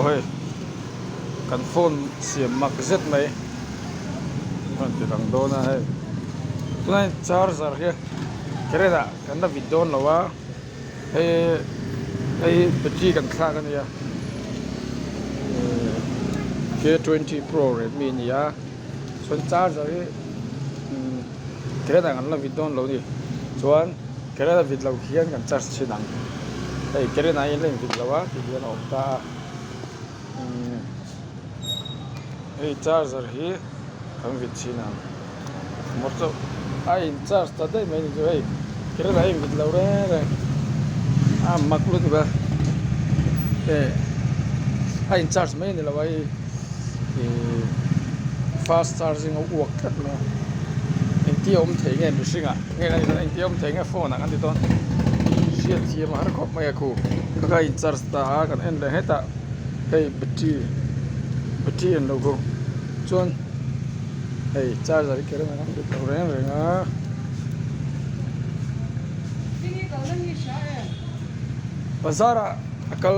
hơi cần phone xiêm mặc rất mấy còn thì đằng đó là hay tôi này charger kia cái này là cái nó video nó quá hay battery cần khác cái này K20 Pro Redmi này á xuân charger cái này là video lâu đi xuân cái này là video lâu khiến cần charge chỉ đằng đây cái này lên video á thì nó ông ta hey charger hi khang vit china morto ai charge ta dai mai ni ai kira dai vit laure maklu tu ba ai charge mai ni lawai fast charging work kat ma ti om thei nge mi singa nge ai ti om thei nge phone an ti ton shit ti ma har khop mai ku ka ai charge ta kan en le heta kai battery en lo go chon hey charger kira na kan to reng reng a bazara akal